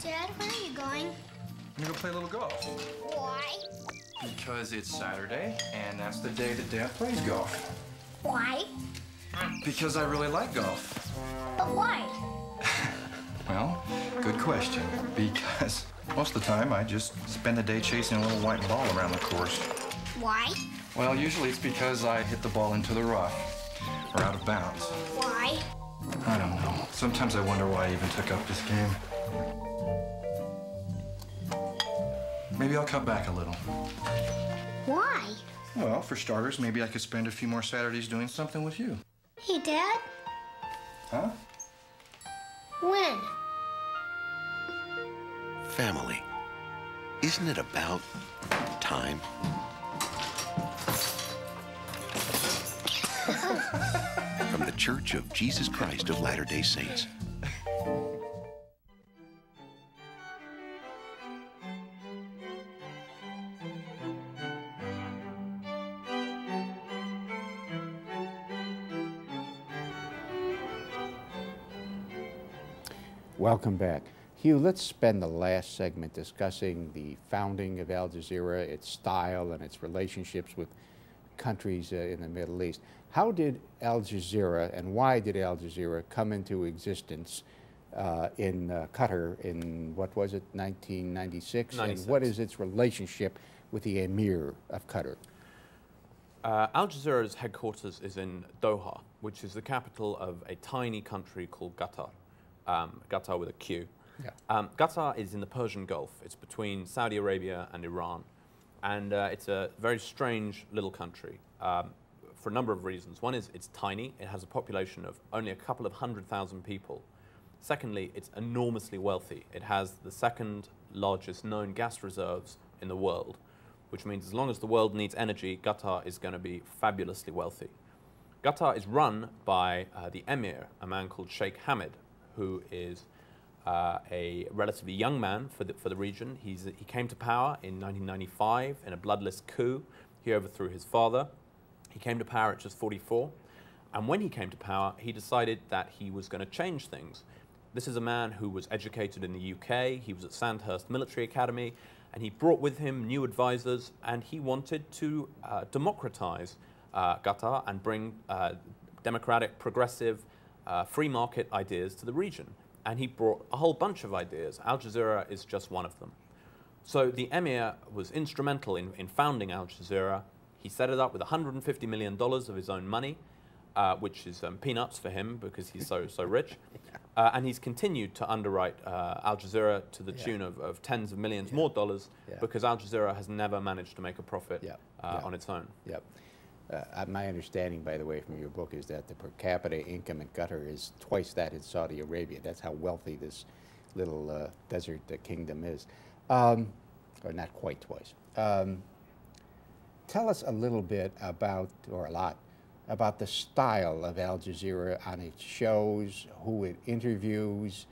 Dad, where are you going? I'm gonna play a little golf. Why? Because it's Saturday, and that's the day that Dad plays golf. Why? Because I really like golf. But why? Well, good question. Because most of the time I just spend the day chasing a little white ball around the course. Why? Well, usually it's because I hit the ball into the rough or out of bounds. Why? I don't know. Sometimes I wonder why I even took up this game. Maybe I'll cut back a little. Why? Well, for starters, maybe I could spend a few more Saturdays doing something with you. Hey, Dad. Huh? When? Family. Isn't it about time? From the Church of Jesus Christ of Latter-day Saints. Welcome back. Hugh, let's spend the last segment discussing the founding of Al Jazeera, its style and its relationships with countries in the Middle East. How did Al Jazeera and why did Al Jazeera come into existence in Qatar in, what was it, 1996? 96. And what is its relationship with the Emir of Qatar? Al Jazeera's headquarters is in Doha, which is the capital of a tiny country called Qatar. Qatar with a Q. Yeah. Qatar is in the Persian Gulf. It's between Saudi Arabia and Iran. And it's a very strange little country for a number of reasons. One is it's tiny. It has a population of only a couple of 100,000 people. Secondly, it's enormously wealthy. It has the second largest known gas reserves in the world, which means as long as the world needs energy, Qatar is going to be fabulously wealthy. Qatar is run by the Emir, a man called Sheikh Hamid, who is a relatively young man for the region. He came to power in 1995 in a bloodless coup. He overthrew his father. He came to power at just 44. And when he came to power, he decided that he was going to change things. This is a man who was educated in the UK. He was at Sandhurst Military Academy. And he brought with him new advisors. And he wanted to democratize Qatar and bring democratic, progressive, free market ideas to the region. And he brought a whole bunch of ideas. Al Jazeera is just one of them. So the emir was instrumental in founding Al Jazeera. He set it up with $150 million of his own money, which is peanuts for him because he's so rich. And he's continued to underwrite Al Jazeera to the tune of tens of millions more dollars because Al Jazeera has never managed to make a profit on its own. Yep. My understanding, by the way, from your book is that the per capita income in Qatar is twice that in Saudi Arabia. That's how wealthy this little desert kingdom is. Or not quite twice. Tell us a little bit about, or a lot, about the style of Al Jazeera on its shows, who it interviews,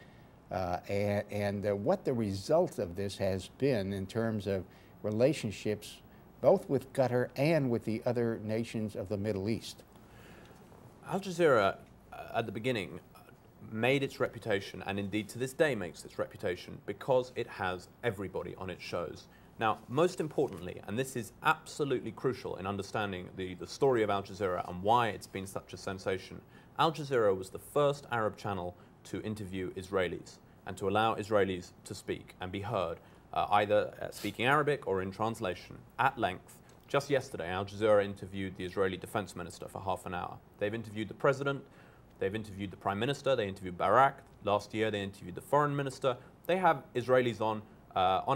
and what the result of this has been in terms of relationships both with Qatar and with the other nations of the Middle East. Al Jazeera, at the beginning, made its reputation, and indeed to this day makes its reputation, because it has everybody on its shows. Now, most importantly, and this is absolutely crucial in understanding the story of Al Jazeera and why it's been such a sensation, Al Jazeera was the first Arab channel to interview Israelis and to allow Israelis to speak and be heard, either speaking Arabic or in translation, at length. Just yesterday, Al Jazeera interviewed the Israeli defense minister for half an hour. They've interviewed the president, they've interviewed the prime minister, they interviewed Barak. Last year, they interviewed the foreign minister. They have Israelis on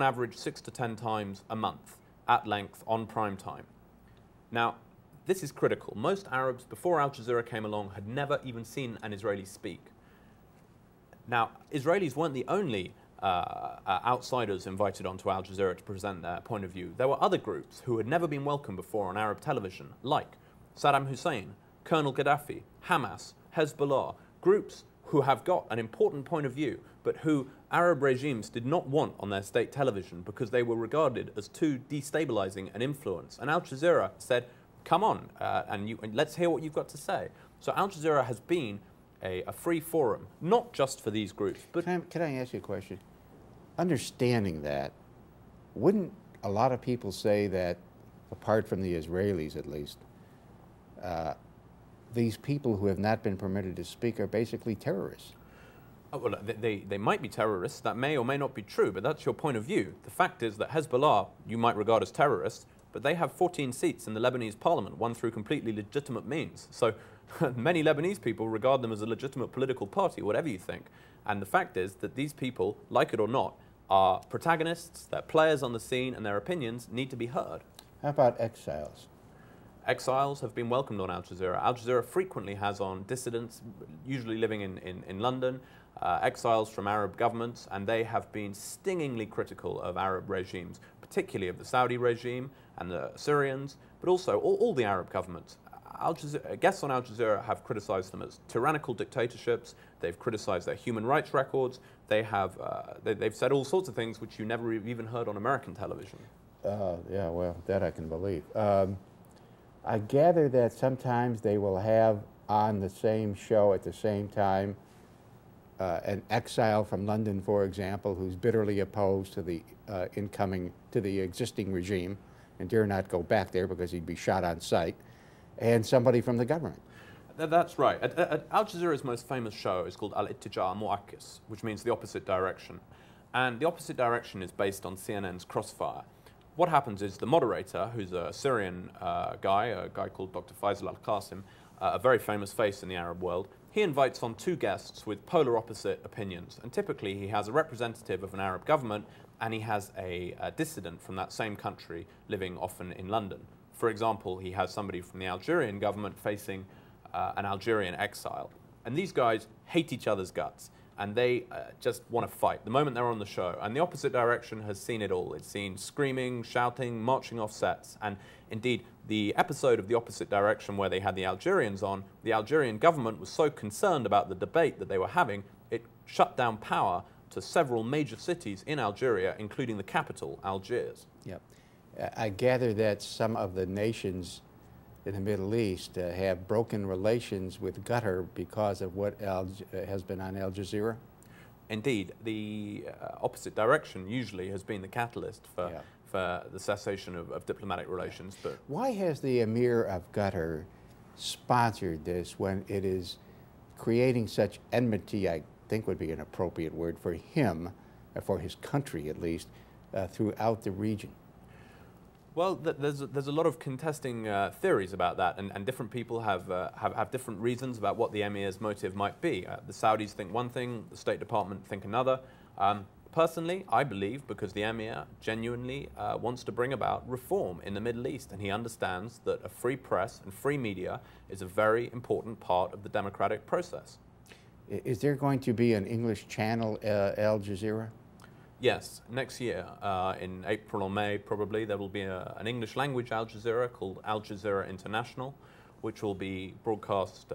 average 6 to 10 times a month, at length, on prime time. Now, this is critical. Most Arabs, before Al Jazeera came along, had never even seen an Israeli speak. Now, Israelis weren't the only outsiders invited onto Al Jazeera to present their point of view. There were other groups who had never been welcomed before on Arab television, like Saddam Hussein, Colonel Gaddafi, Hamas, Hezbollah, groups who have got an important point of view, but who Arab regimes did not want on their state television because they were regarded as too destabilizing an influence. And Al Jazeera said, come on, and let's hear what you've got to say. So Al Jazeera has been a free forum, not just for these groups. But Can I ask you a question? Understanding that, wouldn't a lot of people say that, apart from the Israelis at least, these people who have not been permitted to speak are basically terrorists? Oh, well, they might be terrorists. That may or may not be true, but that's your point of view. The fact is that Hezbollah, you might regard as terrorists, but they have 14 seats in the Lebanese parliament, won through completely legitimate means. So many Lebanese people regard them as a legitimate political party, whatever you think. And the fact is that these people, like it or not, are protagonists, they're players on the scene, and their opinions need to be heard. How about exiles? Exiles have been welcomed on Al Jazeera. Al Jazeera frequently has on dissidents, usually living in London, exiles from Arab governments, and they have been stingingly critical of Arab regimes, particularly of the Saudi regime and the Syrians, but also all the Arab governments. Guests on Al Jazeera have criticized them as tyrannical dictatorships. They've criticized their human rights records. They have, they've said all sorts of things which you never even heard on American television. Yeah, well, that I can believe. I gather that sometimes they will have on the same show at the same time an exile from London, for example, who's bitterly opposed to the existing regime and dare not go back there because he'd be shot on sight, and somebody from the government. That's right. Al Jazeera's most famous show is called Al-Ittija Mu'akkis, which means the opposite direction. And the opposite direction is based on CNN's Crossfire. What happens is the moderator, who's a Syrian guy, a guy called Dr. Faisal Al-Qasim, a very famous face in the Arab world, he invites on two guests with polar opposite opinions. And typically he has a representative of an Arab government and he has a dissident from that same country living often in London. For example, he has somebody from the Algerian government facing an Algerian exile. And these guys hate each other's guts. And they just want to fight the moment they're on the show. And the opposite direction has seen it all. It's seen screaming, shouting, marching off sets. And indeed, the episode of the opposite direction where they had the Algerians on, the Algerian government was so concerned about the debate that they were having, it shut down power to several major cities in Algeria, including the capital, Algiers. Yep. I gather that some of the nations in the Middle East have broken relations with Qatar because of what has been on Al Jazeera? Indeed, the opposite direction usually has been the catalyst for the cessation of diplomatic relations. But why has the Emir of Qatar sponsored this when it is creating such enmity, I think would be an appropriate word for him, for his country at least, throughout the region? Well, there's a lot of contesting theories about that, and different people have different reasons about what the emir's motive might be. The Saudis think one thing, the State Department think another. Personally, I believe because the emir genuinely wants to bring about reform in the Middle East, and he understands that a free press and free media is a very important part of the democratic process. Is there going to be an English channel, Al Jazeera? Yes, next year, in April or May probably, there will be an English language Al Jazeera called Al Jazeera International, which will be broadcast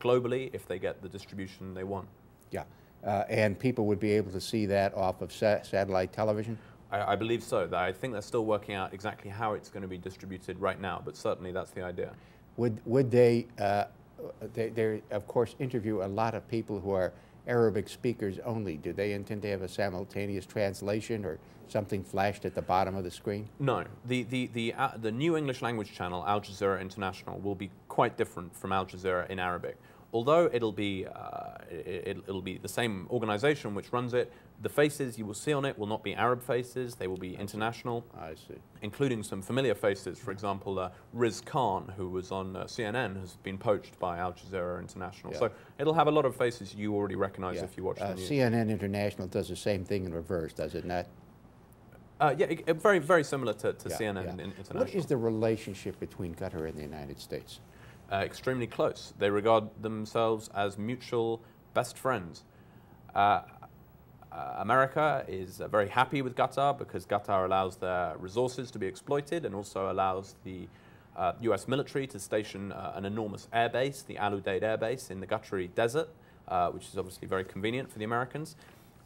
globally if they get the distribution they want. Yeah, and people would be able to see that off of satellite television? I believe so. I think they're still working out exactly how it's going to be distributed right now, but certainly that's the idea. Would they of course interview a lot of people who are Arabic speakers only. Do they intend to have a simultaneous translation or something flashed at the bottom of the screen? No. The new English language channel, Al Jazeera International, will be quite different from Al Jazeera in Arabic. Although it'll be the same organization which runs it, the faces you will see on it will not be Arab faces, they will be international. I see. Including some familiar faces. For example, Riz Khan, who was on CNN, has been poached by Al Jazeera International. Yeah. So it'll have a lot of faces you already recognize if you watch the news. CNN International does the same thing in reverse, does it not? Yeah, very, very similar to CNN International. What is the relationship between Qatar and the United States? Extremely close. They regard themselves as mutual best friends. America is very happy with Qatar because Qatar allows their resources to be exploited and also allows the US military to station an enormous air base, the Al Udeid air base in the Qatari desert, which is obviously very convenient for the Americans.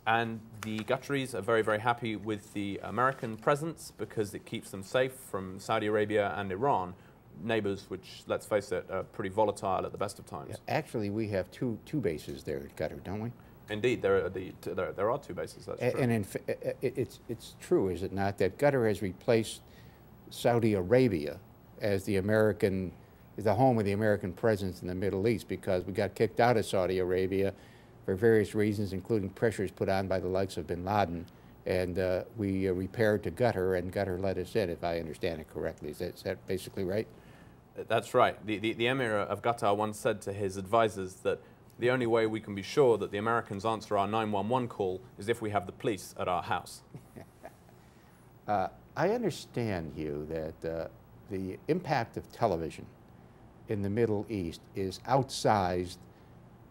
And the Qataris are very, very happy with the American presence because it keeps them safe from Saudi Arabia and Iran, neighbors which, let's face it, are pretty volatile at the best of times. Yeah, actually, we have two bases there at Qatar, don't we? Indeed, there are two bases, that's true. And it's true, is it not, that Qatar has replaced Saudi Arabia as the home of the American presence in the Middle East, because we got kicked out of Saudi Arabia for various reasons, including pressures put on by the likes of bin Laden, and we repaired to Qatar, and Qatar let us in, if I understand it correctly. Is that basically right? That's right. The Emir of Qatar once said to his advisors that the only way we can be sure that the Americans answer our 911 call is if we have the police at our house. I understand, Hugh, that the impact of television in the Middle East is outsized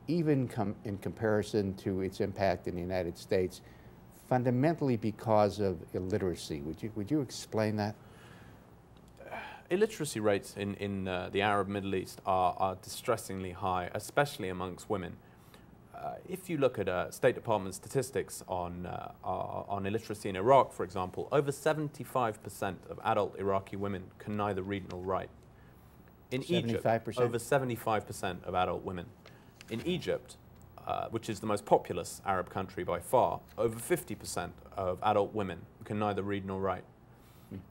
even in comparison to its impact in the United States, fundamentally because of illiteracy. Would you explain that? Illiteracy rates in the Arab Middle East are distressingly high, especially amongst women. If you look at State Department statistics on illiteracy in Iraq, for example, over 75% of adult Iraqi women can neither read nor write. In 75%? Egypt, over 75% of adult women. In Egypt, which is the most populous Arab country by far, over 50% of adult women can neither read nor write.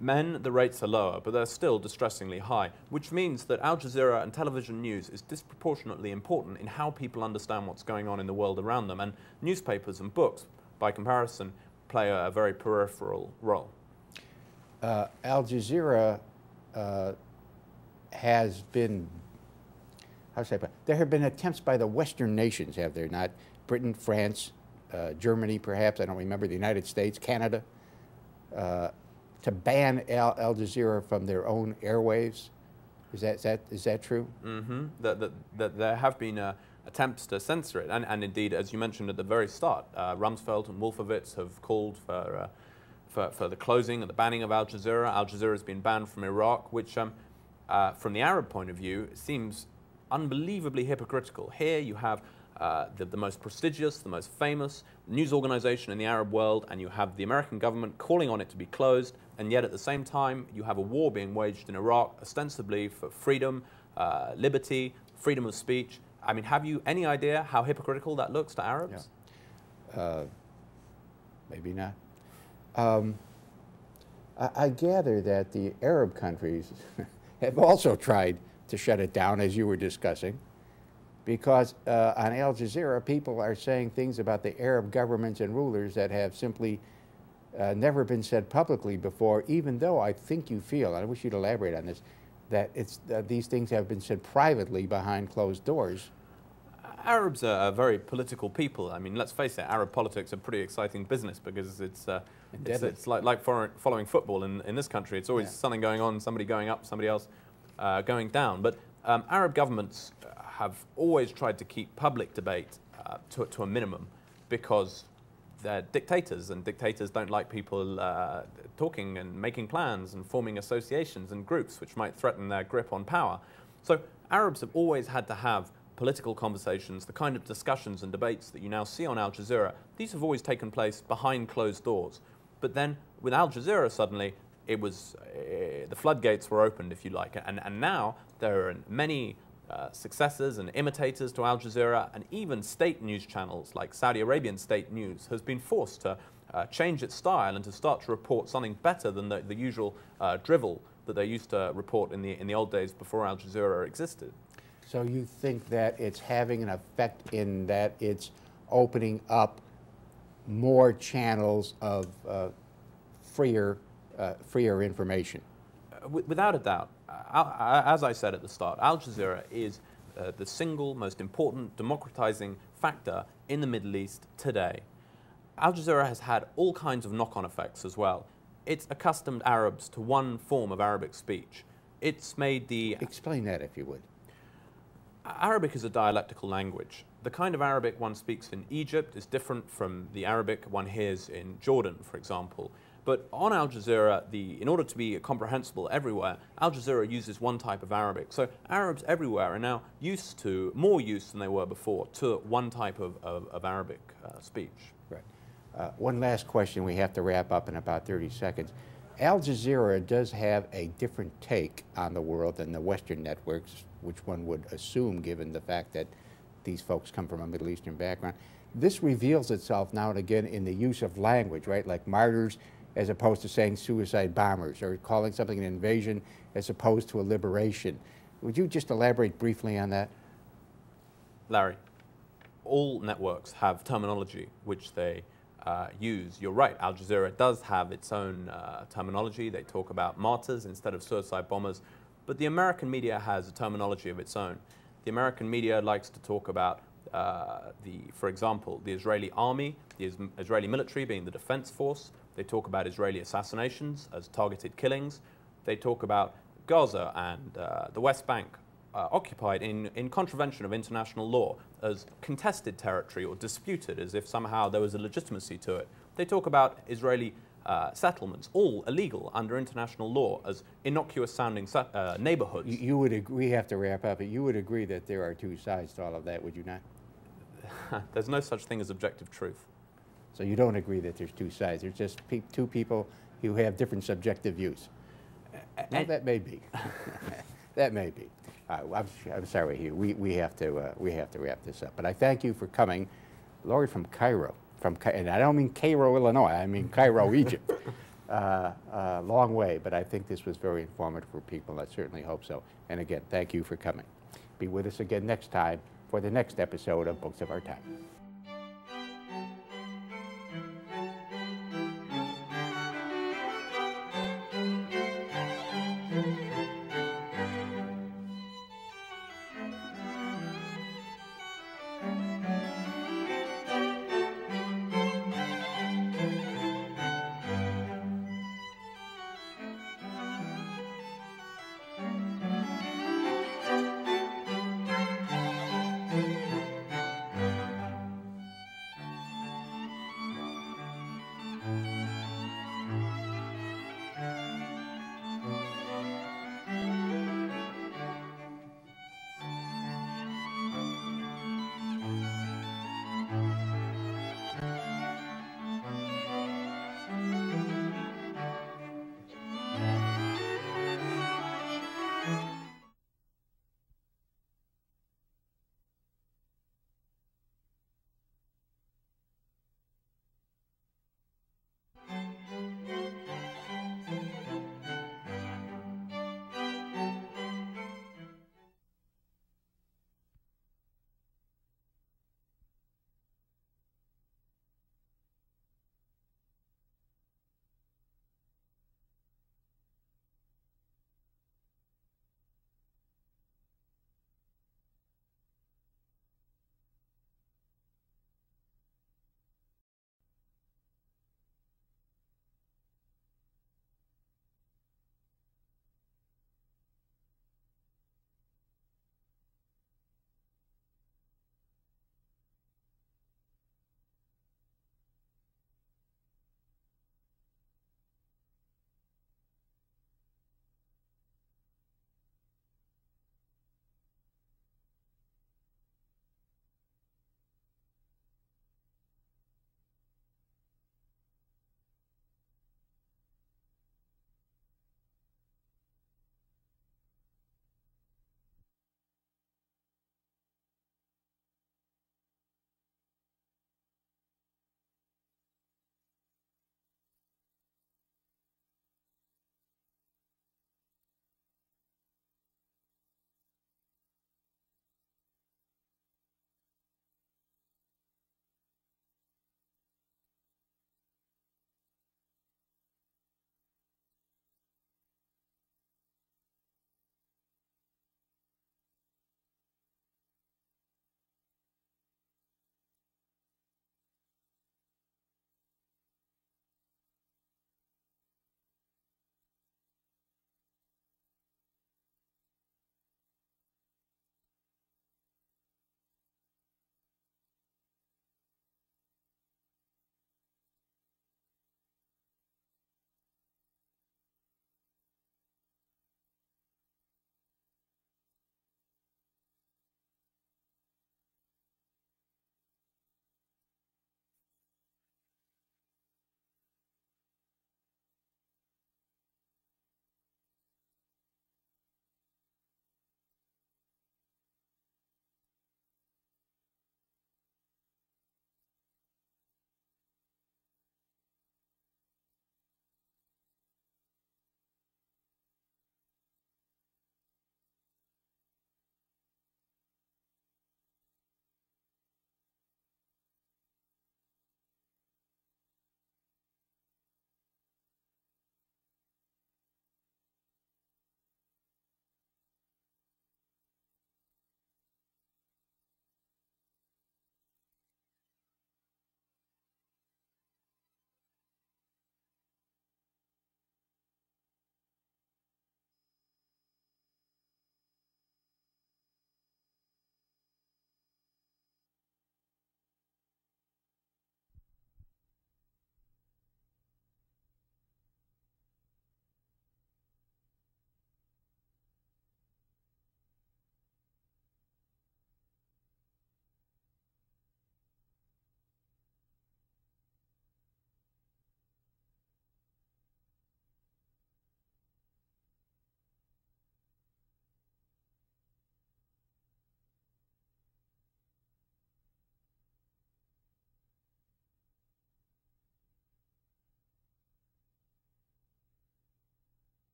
Men, the rates are lower, but they're still distressingly high, which means that Al Jazeera and television news is disproportionately important in how people understand what's going on in the world around them, and newspapers and books, by comparison, play a very peripheral role. Al Jazeera has been, there have been attempts by the Western nations, have there not? Britain, France, Germany perhaps, I don't remember, the United States, Canada, to ban Al Jazeera from their own airwaves. Is that true? Mm-hmm. That there have been attempts to censor it, and indeed, as you mentioned at the very start, Rumsfeld and Wolfowitz have called for the closing and the banning of Al Jazeera. Al Jazeera has been banned from Iraq, which, from the Arab point of view, seems unbelievably hypocritical. Here you have the most prestigious, the most famous news organization in the Arab world, and you have the American government calling on it to be closed, and yet at the same time you have a war being waged in Iraq ostensibly for freedom, liberty, freedom of speech. I mean, have you any idea how hypocritical that looks to Arabs? Yeah. Maybe not. I gather that the Arab countries have also tried to shut it down, as you were discussing, because on Al Jazeera, people are saying things about the Arab governments and rulers that have simply never been said publicly before, even though I think you feel, and I wish you'd elaborate on this, that these things have been said privately behind closed doors. Arabs are a very political people. I mean, let's face it, Arab politics are pretty exciting business because it's like following football in this country. It's always something going on, somebody going up, somebody else going down. But Arab governments have always tried to keep public debate to a minimum because they're dictators, and dictators don't like people talking and making plans and forming associations and groups which might threaten their grip on power. So Arabs have always had to have political conversations, the kind of discussions and debates that you now see on Al Jazeera. These have always taken place behind closed doors. But then with Al Jazeera suddenly, it was, the floodgates were opened, if you like. And now there are many successors and imitators to Al Jazeera, and even state news channels like Saudi Arabian state news has been forced to change its style and to start to report something better than the usual drivel that they used to report in the old days before Al Jazeera existed. So you think that it's having an effect in that it's opening up more channels of freer information? Without a doubt. As I said at the start, Al Jazeera is the single most important democratizing factor in the Middle East today. Al Jazeera has had all kinds of knock-on effects as well. It's accustomed Arabs to one form of Arabic speech. It's made the... Explain that, if you would. Arabic is a dialectical language. The kind of Arabic one speaks in Egypt is different from the Arabic one hears in Jordan, for example. But on Al Jazeera, in order to be comprehensible everywhere, Al Jazeera uses one type of Arabic. So Arabs everywhere are now more used than they were before, to one type of Arabic speech. Right. One last question, we have to wrap up in about 30 seconds. Al Jazeera does have a different take on the world than the Western networks, which one would assume given the fact that these folks come from a Middle Eastern background. This reveals itself now and again in the use of language, right? Like martyrs as opposed to saying suicide bombers, or calling something an invasion as opposed to a liberation. Would you just elaborate briefly on that? Larry, all networks have terminology which they use. You're right, Al Jazeera does have its own terminology. They talk about martyrs instead of suicide bombers. But the American media has a terminology of its own. The American media likes to talk about, for example, the Israeli army, the Israeli military being the defense force. They talk about Israeli assassinations as targeted killings. They talk about Gaza and the West Bank occupied in contravention of international law as contested territory or disputed, as if somehow there was a legitimacy to it. They talk about Israeli settlements, all illegal under international law, as innocuous sounding neighborhoods. You would agree, we have to wrap up, but you would agree that there are two sides to all of that, would you not? There's no such thing as objective truth. So you don't agree that there's two sides, there's just two people who have different subjective views. No, that may be. That may be. I'm sorry, Hugh. We have to wrap this up. But I thank you for coming, Lord, from Cairo. And I don't mean Cairo, Illinois. I mean Cairo, Egypt. Long way, but I think this was very informative for people. I certainly hope so. And again, thank you for coming. Be with us again next time for the next episode of Books of Our Time.